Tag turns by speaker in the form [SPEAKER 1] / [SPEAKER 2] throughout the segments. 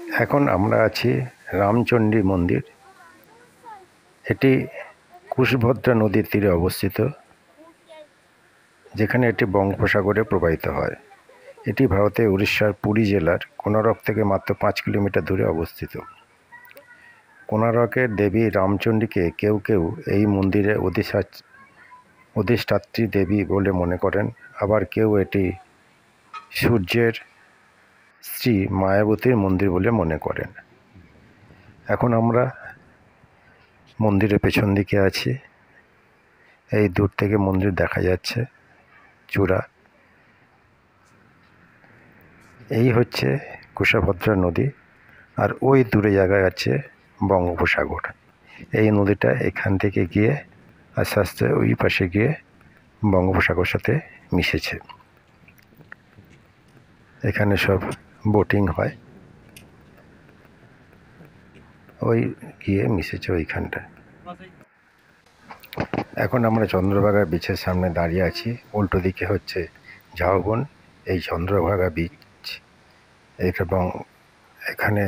[SPEAKER 1] এখন আমরা আছি রামচণ্ডী মন্দির। এটি কুশভদ্রা নদীর তীরে অবস্থিত, যেখানে এটি বঙ্গোপসাগরে প্রবাহিত হয়। এটি ভারতের উড়িষ্যার পুরী জেলার কোনারক থেকে মাত্র 5 কিলোমিটার দূরে অবস্থিত। কোনারকের দেবী রামচণ্ডীকে কেউ কেউ এই মন্দিরে অধিষ্ঠাত্রী দেবী বলে মনে করেন, আবার কেউ এটি সূর্যের স্ত্রী মায়াবতীর মন্দির বলে মনে করেন। এখন আমরা মন্দিরের পেছন দিকে আছি। এই দূর থেকে মন্দির দেখা যাচ্ছে চূড়া। এই হচ্ছে কুশভদ্রা নদী, আর ওই দূরে জায়গায় আছে বঙ্গোপসাগর। এই নদীটা এখান থেকে গিয়ে আস্তে আস্তে ওই পাশে গিয়ে বঙ্গোপসাগরের সাথে মিশেছে। এখানে সব বোটিং হয়, ওই গিয়ে মিশেছে ওইখানটায়। এখন আমরা চন্দ্রভাগা বিচের সামনে দাঁড়িয়ে আছি। উল্টো দিকে হচ্ছে ঝাউবন, এই চন্দ্রভাগা বিচ। এবং এখানে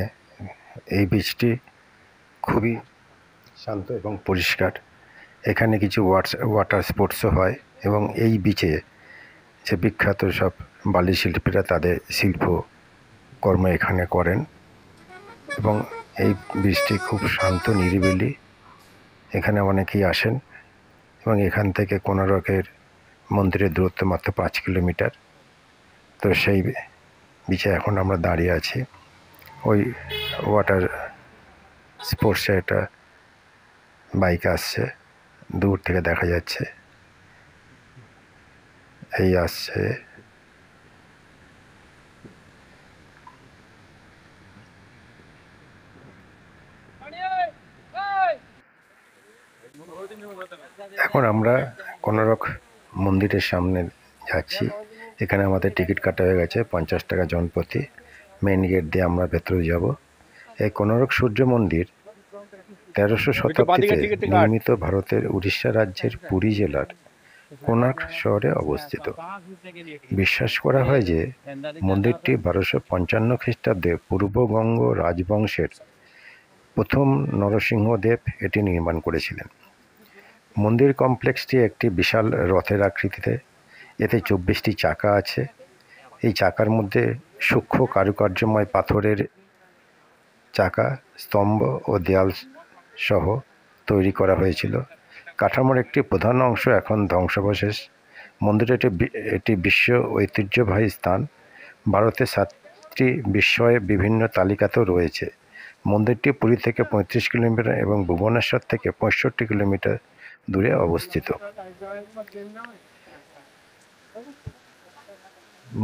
[SPEAKER 1] এই বিচটি খুবই শান্ত এবং পরিষ্কার। এখানে কিছু ওয়াটার স্পোর্টসও হয়, এবং এই বিচে যে বিখ্যাত সব বালি শিল্পীরা তাদের শিল্পকর্ম এখানে করেন। এবং এই বিচটি খুব শান্ত নিরিবিলি। এখানে অনেকেই আসেন, এবং এখান থেকে কোনারকের মন্দিরের দূরত্ব মাত্র 5 কিলোমিটার। তো সেই বিচে এখন আমরা দাঁড়িয়ে আছি। ওই ওয়াটার স্পোর্টসে একটা বাইক আসছে, দূর থেকে দেখা যাচ্ছে। এই আসছে। এখন আমরা কোনারক মন্দিরের সামনে যাচ্ছি। এখানে আমাদের টিকিট কাটা হয়ে গেছে 50 টাকা জনপ্রতি। মেন গেট দিয়ে আমরা ভেতরে যাব। এই কোনারক সূর্য মন্দির 1300 শতাব্দীতে নির্মিত ভারতের উড়িষ্যা রাজ্যের পুরী জেলার কোনার্ক শহরে অবস্থিত। বিশ্বাস করা হয় যে মন্দিরটি 1255 খ্রিস্টাব্দে পূর্ববঙ্গ রাজবংশের প্রথম নরসিংহদেব এটি নির্মাণ করেছিলেন। মন্দির কমপ্লেক্সটি একটি বিশাল রথের আকৃতিতে। এতে 24টি চাকা আছে। এই চাকার মধ্যে সূক্ষ্ম কারুকার্যময় পাথরের চাকা, স্তম্ভ ও দেয়াল সহ তৈরি করা হয়েছিল। কাঠামোর একটি প্রধান অংশ এখন ধ্বংসাবশেষ। মন্দিরে এটি বিশ্ব ঐতিহ্যবাহী স্থান। ভারতের 7টি বিস্ময়ে বিভিন্ন তালিকাতেও রয়েছে। মন্দিরটি পুরী থেকে 35 কিলোমিটার এবং ভুবনেশ্বর থেকে 65 কিলোমিটার দূরে অবস্থিত।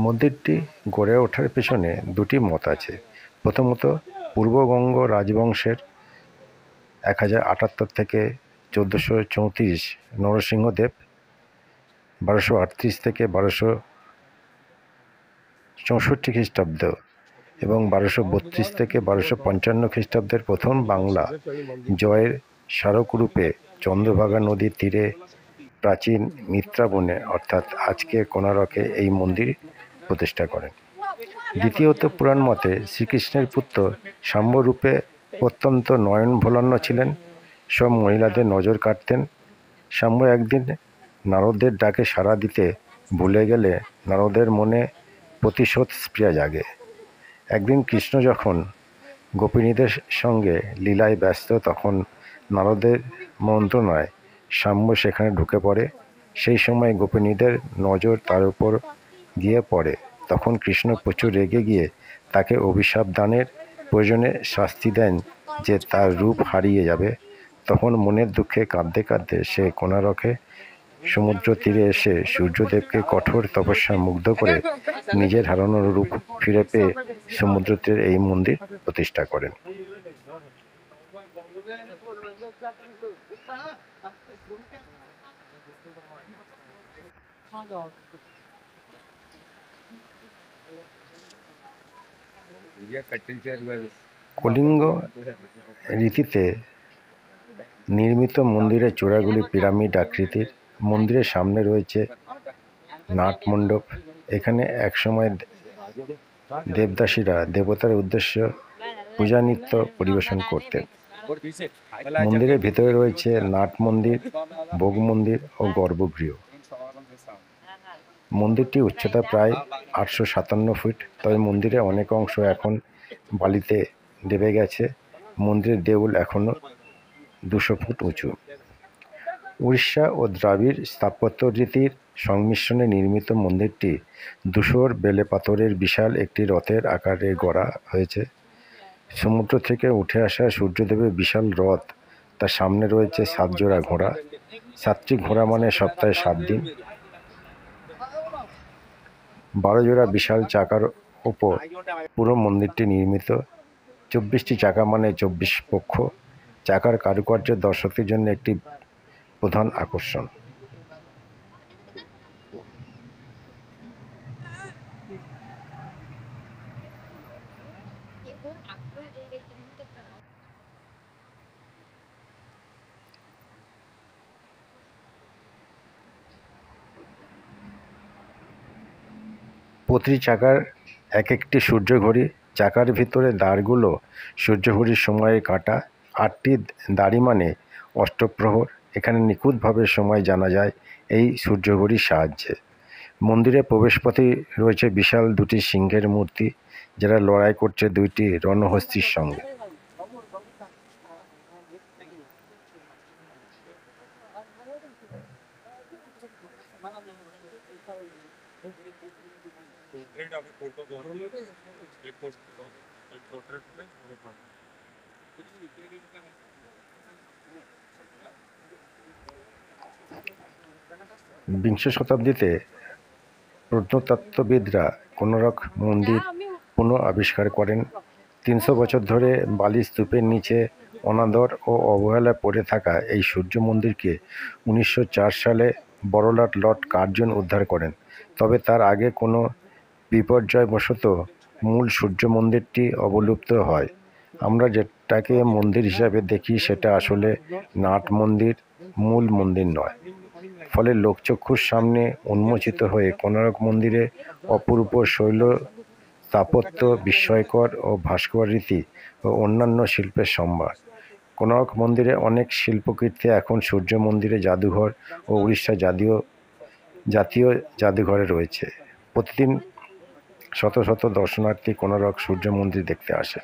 [SPEAKER 1] মন্দিরটি গড়ে ওঠার পেছনে দুটি মত আছে। প্রথমত, পূর্ববঙ্গ রাজবংশের 1078 থেকে 1434 নরসিংহদেব, 1238 থেকে 1264 খ্রিস্টাব্দ এবং 1232 থেকে 1255 খ্রিস্টাব্দের প্রথম বাংলা জয়ের স্মারকরূপে চন্দ্রভাগা নদীর তীরে প্রাচীন মিত্রাবনে অর্থাৎ আজকে কোনারকে এই মন্দির প্রতিষ্ঠা করেন। দ্বিতীয়ত, পুরাণ মতে শ্রীকৃষ্ণের পুত্র শাম্বরূপে অত্যন্ত নয়নভোলান্য ছিলেন। সব মহিলাদের নজর কাটতেন। শাম্ব একদিন নারদের ডাকে সাড়া দিতে ভুলে গেলে নারদের মনে প্রতিশোধ স্পৃহা জাগে। একদিন কৃষ্ণ যখন গোপিনীদের সঙ্গে লীলায় ব্যস্ত, তখন নারদের মন্ত্রণায় শাম্ব সেখানে ঢুকে পড়ে। সেই সময় গোপিনীদের নজর তার উপর গিয়ে পড়ে। তখন কৃষ্ণ প্রচুর রেগে গিয়ে তাকে অভিশাপ দানের প্রয়োজনে শাস্তি দেন যে তার রূপ হারিয়ে যাবে। তখন মনের দুঃখে কাঁদতে কাঁদতে সে কোনারকে সমুদ্র তীরে এসে সূর্যদেবকে কঠোর তপস্যা মুগ্ধ করে নিজের হারানো রূপ ফিরে পেয়ে সমুদ্র তীরে এই মন্দির প্রতিষ্ঠা করেন। কলিঙ্গ রীতিতে নির্মিত মন্দিরের চূড়াগুলি পিরামিড আকৃতির। মন্দিরের সামনে রয়েছে নাট মণ্ডপ। এখানে একসময় দেবদাসীরা দেবতার উদ্দেশ্য পূজা নৃত্য পরিবেশন করতেন। মন্দিরের ভিতরে রয়েছে নাট মন্দির, ভোগ মন্দির ও গর্ভগৃহ। মন্দিরটি উচ্চতা প্রায় 857 ফিট, তবে মন্দিরের অনেক অংশ এখন বালিতে দেবে গেছে। মন্দিরের দেউল এখনও 200 ফুট উঁচু। উড়িষ্যা ও দ্রাবিড় স্থাপত্য রীতির সংমিশ্রণে নির্মিত মন্দিরটি ধূসর বেলে পাথরের বিশাল একটি রথের আকারে গড়া হয়েছে। সমুদ্র থেকে উঠে আসা সূর্যদেবের বিশাল রথ, তার সামনে রয়েছে 7 জোড়া ঘোড়া। 7টি ঘোড়া মানে সপ্তাহে 7 দিন। 12 জোড়া বিশাল চাকার ওপর পুরো মন্দিরটি নির্মিত। 24টি চাকা মানে 24 পক্ষ। চাকার কারুকার্য দর্শকদের জন্য একটি প্রধান আকর্ষণ। প্রতিটি চাকার এক একটি সূর্যঘড়ি। চাকার ভিতরে দাঁড়গুলো সূর্যঘড়ির সময়ের কাঁটা। 8টি দাঁড়ি মানে অষ্টপ্রহর। এখানে নিখুঁতভাবে সময় জানা যায় এই সূর্যঘড়ির সাহায্যে। মন্দিরের প্রবেশপথে রয়েছে বিশাল 2টি সিংহের মূর্তি, যারা লড়াই করছে 2টি রণহস্তীর সঙ্গে। বিংশ শতাব্দীতে প্রত্নতত্ত্ববিদরা কোনারক মন্দির পুনঃ আবিষ্কার করেন। 300 বছর ধরে বালি স্তূপের নিচে অনাদর ও অবহেলায় পড়ে থাকা এই সূর্য মন্দিরকে 1904 সালে বড়লাট লর্ড কার্জন উদ্ধার করেন। তবে তার আগে কোনো বিপর্যয়বশত মূল সূর্য মন্দিরটি অবলুপ্ত হয়। আমরা যেটাকে মন্দির হিসাবে দেখি সেটা আসলে নাট মন্দির, মূল মন্দির নয়। ফলে লোকচক্ষুর সামনে উন্মোচিত হয়ে কোনারক মন্দিরে অপূর্ব শৈল স্থাপত্য, বিস্ময়কর ও ভাস্কর রীতি ও অন্যান্য শিল্পের সম্ভার। কোনারক মন্দিরে অনেক শিল্পকীর্তি এখন সূর্য মন্দিরে জাদুঘর ও উড়িষ্যা জাতীয় জাদুঘরে রয়েছে। প্রতিদিন শত শত দর্শনার্থী কোনারক সূর্য মন্দির দেখতে আসে।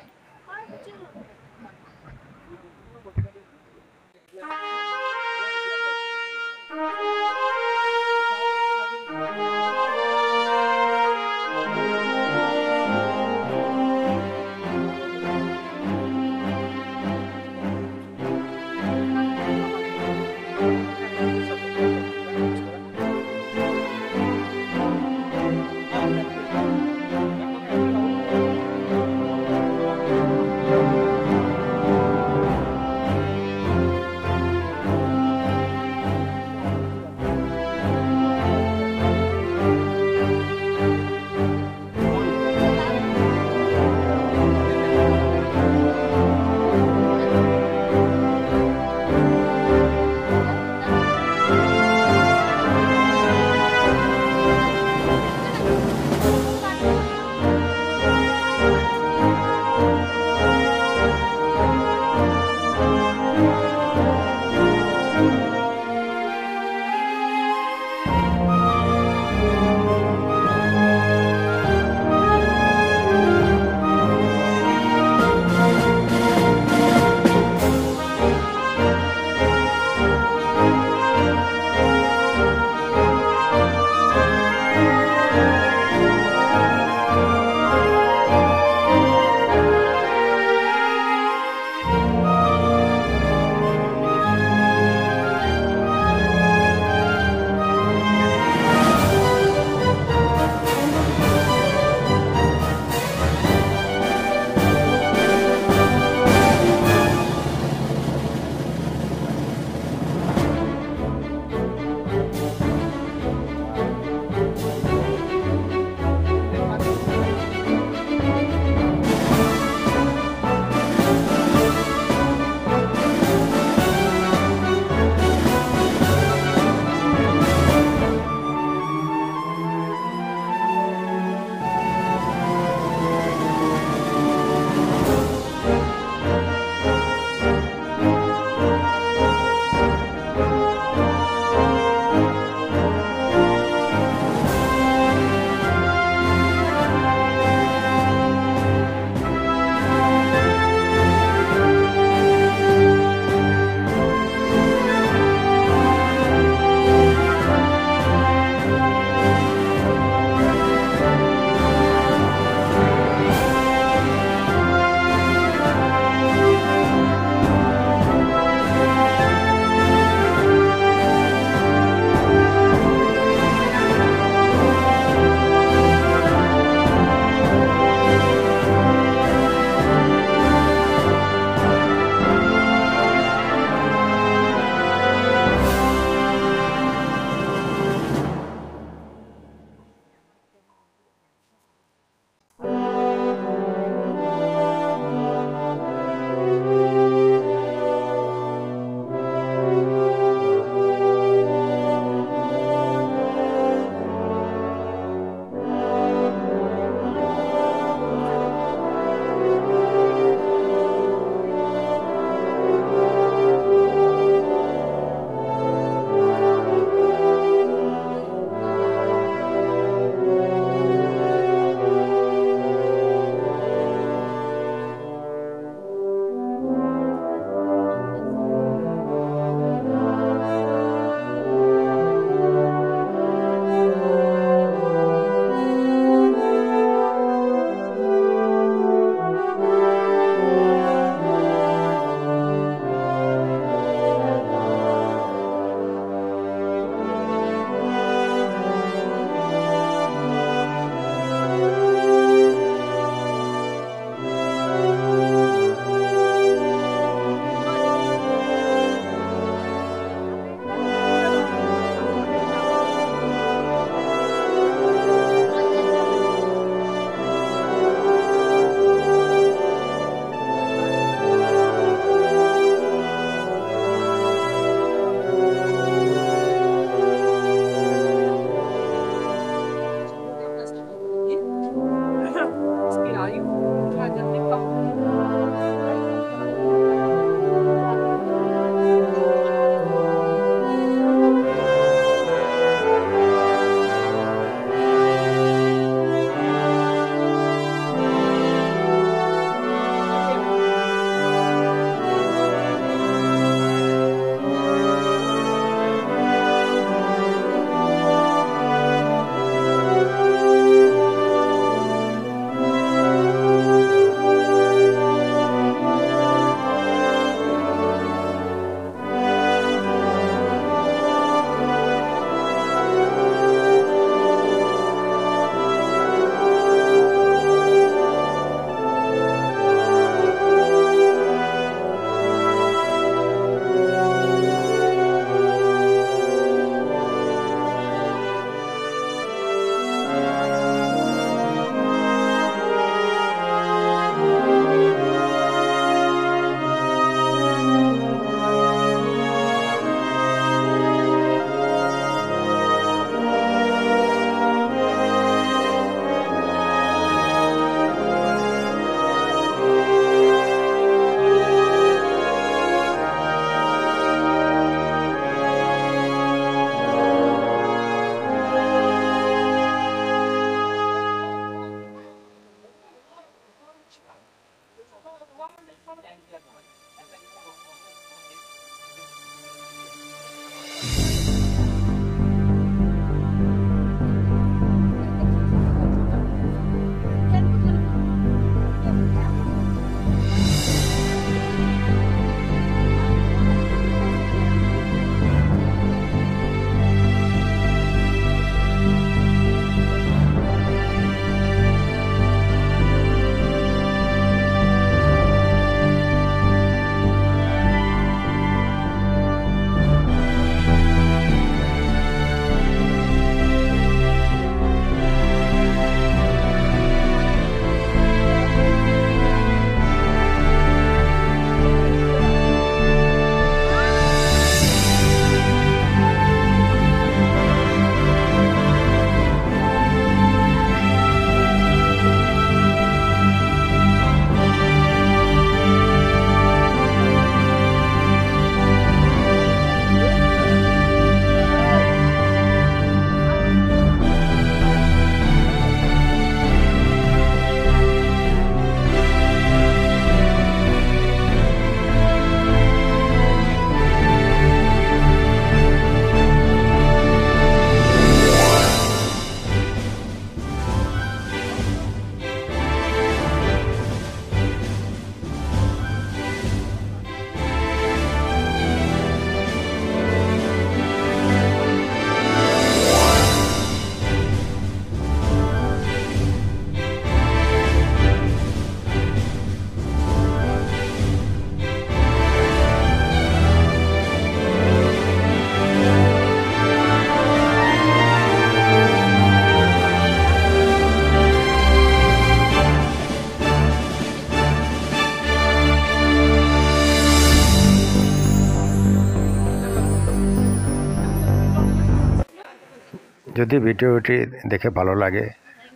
[SPEAKER 1] যদি ভিডিওটি দেখে ভালো লাগে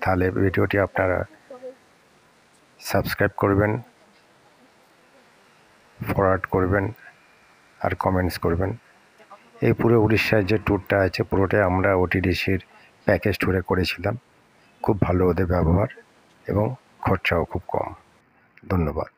[SPEAKER 1] তাহলে ভিডিওটি আপনারা সাবস্ক্রাইব করবেন, ফরওয়ার্ড করবেন আর কমেন্টস করবেন। এই পুরো উড়িষ্যার যে ট্যুরটা আছে পুরোটাই আমরা ওটিডিসির প্যাকেজ ট্যুরে করেছিলাম। খুব ভালো ওদের ব্যবহার এবং খরচাও খুব কম। ধন্যবাদ।